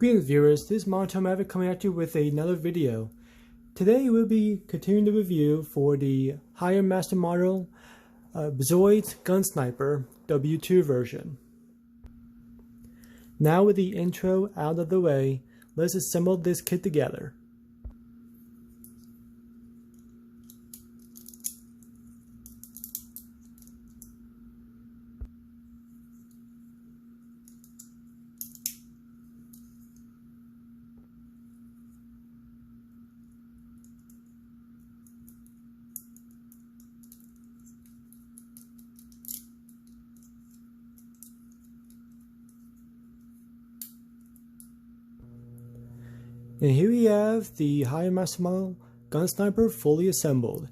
Greetings viewers, this is Monotone Maverick coming at you with another video. Today we'll be continuing the review for the higher master model Zoid Gun Sniper W2 version. Now with the intro out of the way, let's assemble this kit together. And here we have the higher master model Gun Sniper fully assembled.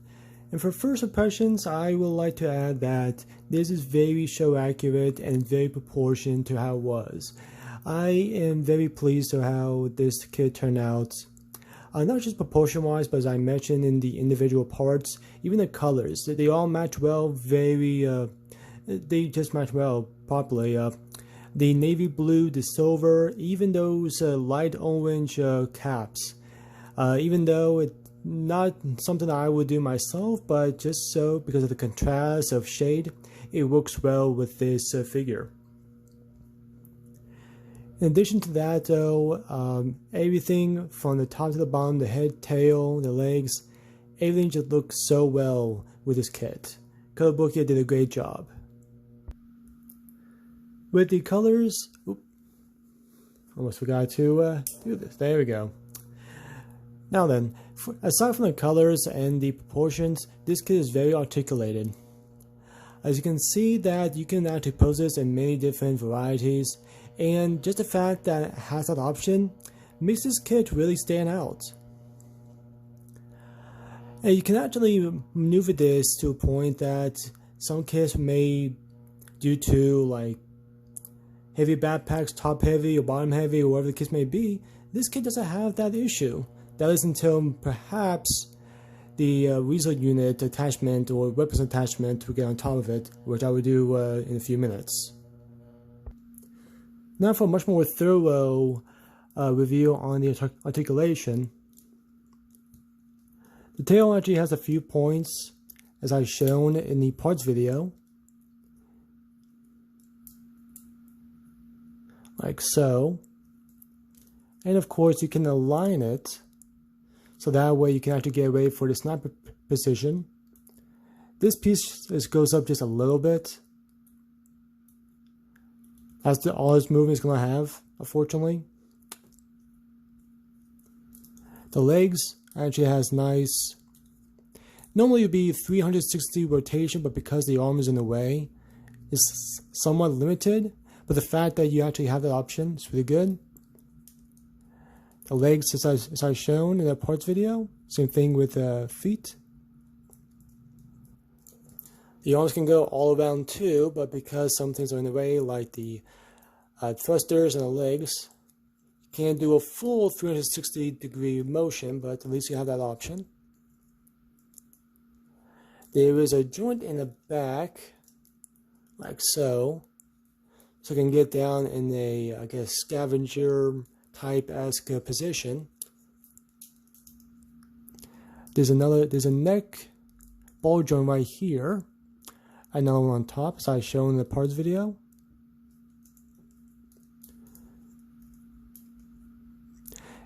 And for first impressions, I would like to add that this is very show accurate and very proportioned to how it was. I am very pleased with how this kit turned out. Not just proportion wise, but as I mentioned in the individual parts, even the colors, they all match well, they just match well properly. The navy blue, the silver, even those light orange caps. Even though it's not something I would do myself, but just so because of the contrast of shade, it works well with this figure. In addition to that though, everything from the top to the bottom, the head, tail, the legs, everything just looks so well with this kit. Color Book here did a great job. With the colors, almost forgot to do this. There we go. Now then, aside from the colors and the proportions, this kit is very articulated. As you can see that you can actually pose this in many different varieties, and just the fact that it has that option makes this kit really stand out. And you can actually maneuver this to a point that some kits may, due to like heavy backpacks, top heavy or bottom heavy or whatever the case may be, this kit doesn't have that issue. That is until perhaps the weasel unit attachment or weapons attachment will get on top of it, which I will do in a few minutes. Now for a much more thorough review on the articulation. The tail actually has a few points as I've shown in the parts video. Like so. And of course you can align it so that way you can actually get ready for the sniper position. This piece goes up just a little bit. That's all this movement is going to have, unfortunately. The legs actually has nice, normally it would be 360 rotation, but because the arm is in the way, it's somewhat limited. But the fact that you actually have that option is really good. The legs, as I've shown in the parts video, same thing with feet. The arms can go all around too, but because some things are in the way, like the thrusters and the legs, you can't do a full 360-degree motion, but at least you have that option. There is a joint in the back, like so. So I can get down in a, I guess, scavenger type-esque position. There's a neck ball joint right here. Another one on top, as I've shown in the parts video.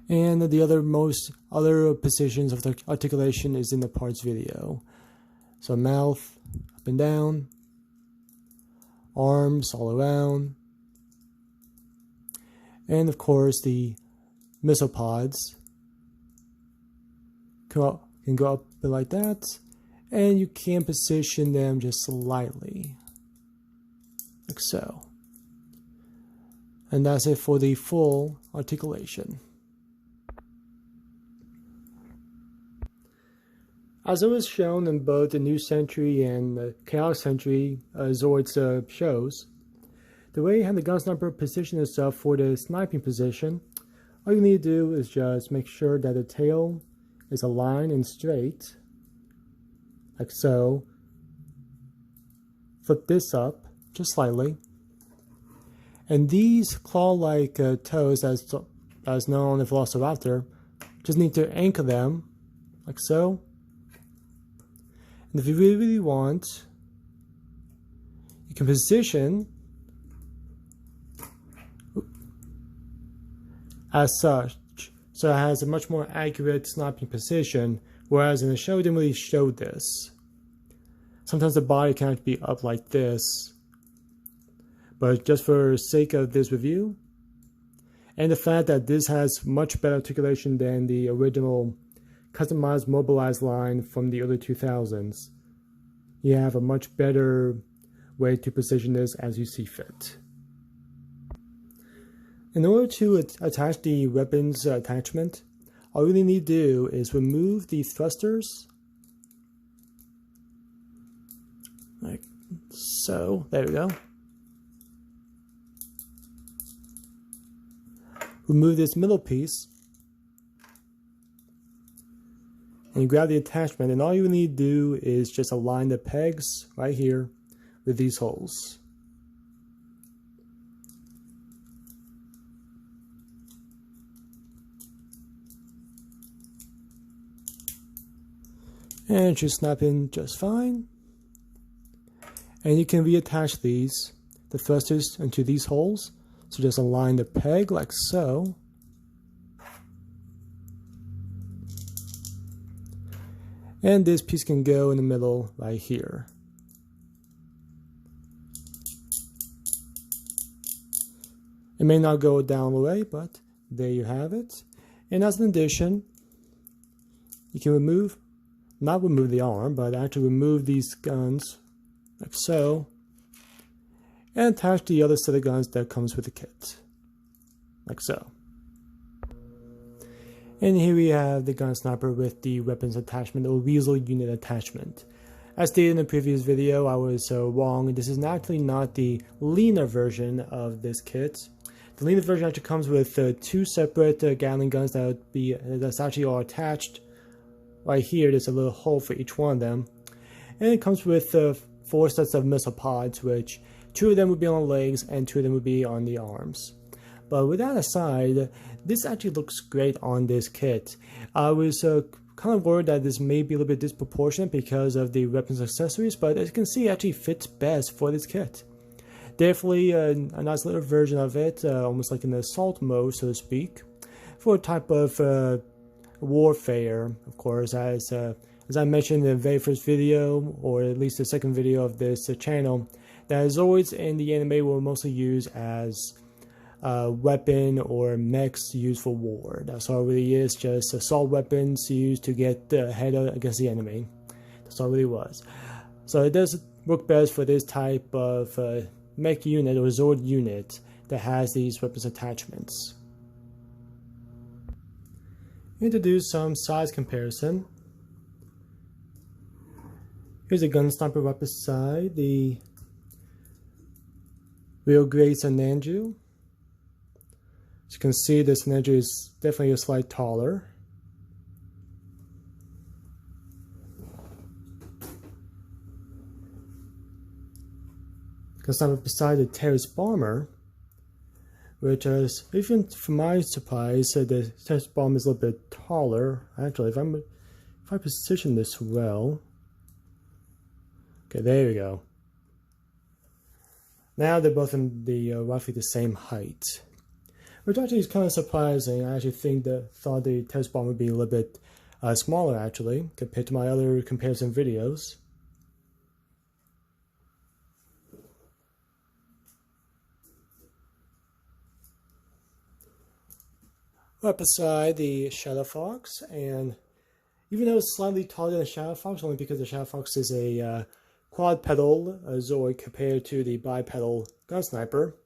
And the other positions of the articulation is in the parts video. So mouth up and down. Arms all around, and of course the missile pods can go up like that, and you can position them just slightly, like so. And that's it for the full articulation. As it was shown in both the New Century and the Chaotic Century Zoid's shows, the way you have the gun sniper position itself for the sniping position, all you need to do is just make sure that the tail is aligned and straight, like so. Flip this up just slightly, and these claw-like toes, as as known as Velociraptor. Just need to anchor them, like so. And if you really want, you can position as such, so it has a much more accurate snapping position, whereas in the show it didn't really show this. Sometimes the body can actually be up like this, but just for sake of this review, and the fact that this has much better articulation than the original customized mobilized line from the early 2000s, you have a much better way to position this as you see fit. In order to attach the weapons attachment, all we need to do is remove the thrusters, like so. There we go. Remove this middle piece, and you grab the attachment, and all you need to do is just align the pegs right here with these holes. And it should snap in just fine. And you can reattach the thrusters into these holes. So just align the peg like so. And this piece can go in the middle right here. It may not go down the way, but there you have it. And as an addition, you can not remove the arm, but actually remove these guns like so, and attach the other set of guns that comes with the kit, like so. And here we have the gun sniper with the weapons attachment or weasel unit attachment. As stated in the previous video, I was wrong. This is actually not the leaner version of this kit. The leaner version actually comes with two separate Gatling guns that's actually all attached. Right here, there's a little hole for each one of them. And it comes with 4 sets of missile pods, which 2 of them would be on the legs and 2 of them would be on the arms. But with that aside, this actually looks great on this kit. I was kind of worried that this may be a little bit disproportionate because of the weapons accessories, but as you can see, it actually fits best for this kit. Definitely a nice little version of it, almost like an assault mode, so to speak, for a type of warfare, of course, as I mentioned in the very first video, or at least the second video of this channel, that Zoids in the anime were mostly used as weapon or mechs used for war. That's all it really is, just assault weapons used to get ahead against the enemy. That's all it really was. So it does work best for this type of mech unit or Zoid unit that has these weapons attachments. To do some size comparison, here's a gun sniper right beside the real grade Sananju. As you can see, this Sananju is definitely a slight taller. Gun sniper beside the Terrace Bomber, which is, even for my surprise, the Terrace Bomber is a little bit taller. Actually, if I position this well, okay, there we go. Now they're both in the roughly the same height, which actually is kind of surprising. I actually thought the Terrace Bomber would be a little bit smaller actually compared to my other comparison videos. Right beside the Shadow Fox, and even though it's slightly taller than the Shadow Fox, only because the Shadow Fox is a quad pedal Zoid compared to the bipedal gun sniper.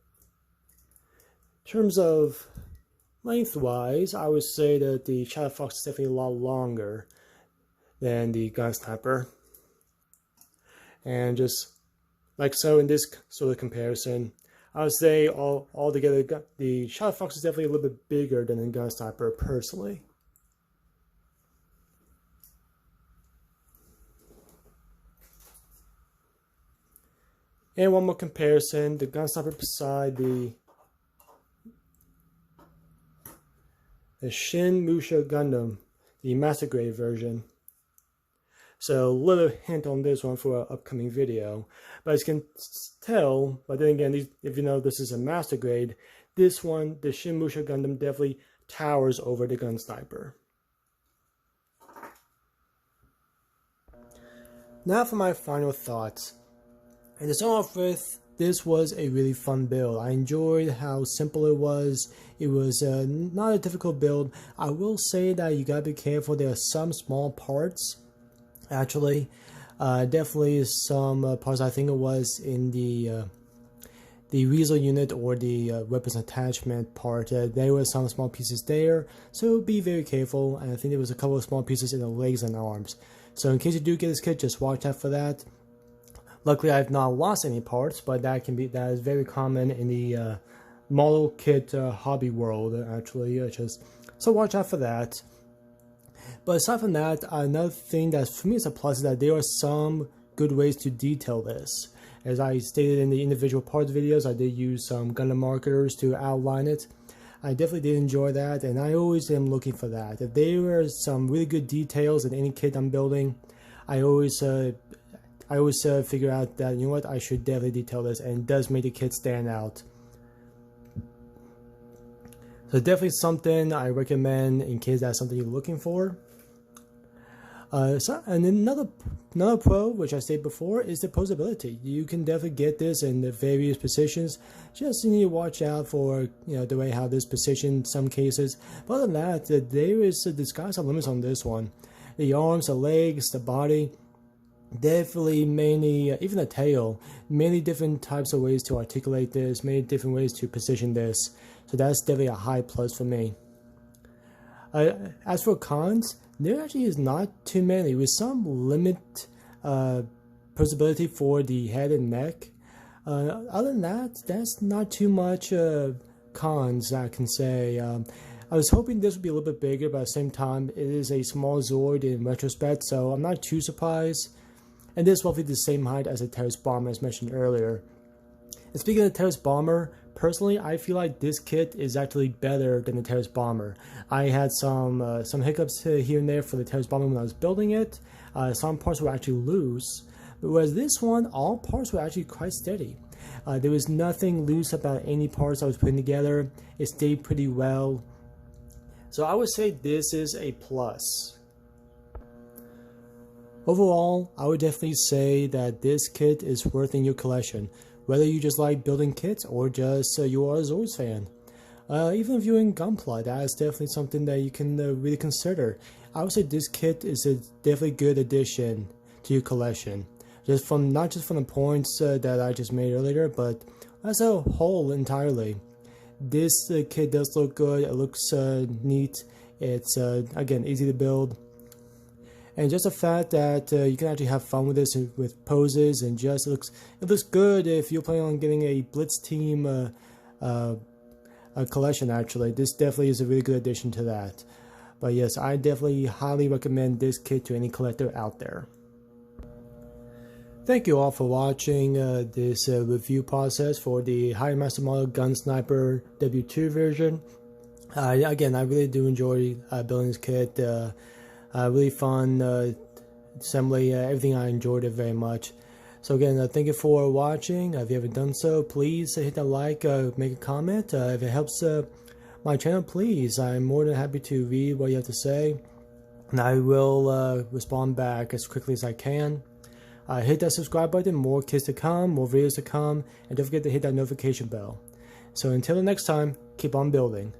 In terms of lengthwise, I would say that the Shadow Fox is definitely a lot longer than the gun sniper. And just like so in this sort of comparison, I would say altogether the Shadow Fox is definitely a little bit bigger than the gun sniper personally. And one more comparison, the gun sniper beside the the Shin Musha Gundam, the Master Grade version. So, little hint on this one for an upcoming video. But as you can tell, but then again, if you know this is a Master Grade, this one, the Shin Musha Gundam, definitely towers over the Gun Sniper. Now for my final thoughts. And to start off with, this was a really fun build. I enjoyed how simple it was. It was not a difficult build. I will say that you gotta be careful. There are some small parts, actually. Definitely some parts, I think it was in the Weasel unit or the weapons attachment part. There were some small pieces there, so be very careful. And I think there was a couple of small pieces in the legs and arms. So in case you do get this kit, just watch out for that. Luckily, I've not lost any parts, but that is very common in the model kit hobby world, actually. So watch out for that. But aside from that, another thing that for me is a plus is that there are some good ways to detail this. As I stated in the individual parts videos, I did use some Gundam markers to outline it. I definitely did enjoy that, and I always am looking for that. If there are some really good details in any kit I'm building, I always figure out that, you know what, I should definitely detail this, and it does make the kit stand out. So definitely something I recommend in case that's something you're looking for. And another pro, which I stated before, is the posability. You can definitely get this in the various positions. Just you need to watch out for the way how this position in some cases. But other than that, the sky's the limits on this one. The arms, the legs, the body, definitely many, even the tail, many different types of ways to articulate this, many different ways to position this. So that's definitely a high plus for me. As for cons, there actually is not too many, with some limit possibility for the head and neck. Other than that, that's not too much cons I can say. I was hoping this would be a little bit bigger, but at the same time, it is a small Zord in retrospect, so I'm not too surprised. And this is roughly the same height as the Terrace Bomber as mentioned earlier. And speaking of the Terrace Bomber, personally, I feel like this kit is actually better than the Terrace Bomber. I had some hiccups here and there for the Terrace Bomber when I was building it. Some parts were actually loose, but whereas this one, all parts were actually quite steady. There was nothing loose about any parts I was putting together. It stayed pretty well. So I would say this is a plus. Overall, I would definitely say that this kit is worth in your collection. Whether you just like building kits or just you are a Zords fan. Even if you're in Gunpla, that is definitely something that you can really consider. I would say this kit is a definitely good addition to your collection. Not just from the points that I just made earlier, but as a whole entirely. This kit does look good, it looks neat, it's again easy to build. And just the fact that you can actually have fun with this with poses, and just it looks good if you're planning on getting a Blitz team a collection. Actually, this definitely is a really good addition to that. But yes, I definitely highly recommend this kit to any collector out there. Thank you all for watching this review process for the Higher Master Model Gun Sniper W2 version. Again, I really do enjoy building this kit. Really fun assembly, everything. I enjoyed it very much. So again, thank you for watching. If you haven't done so, please hit that like, make a comment. If it helps my channel, please. I'm more than happy to read what you have to say, and I will respond back as quickly as I can. Hit that subscribe button, more kits to come, more videos to come, and don't forget to hit that notification bell. So until the next time, keep on building.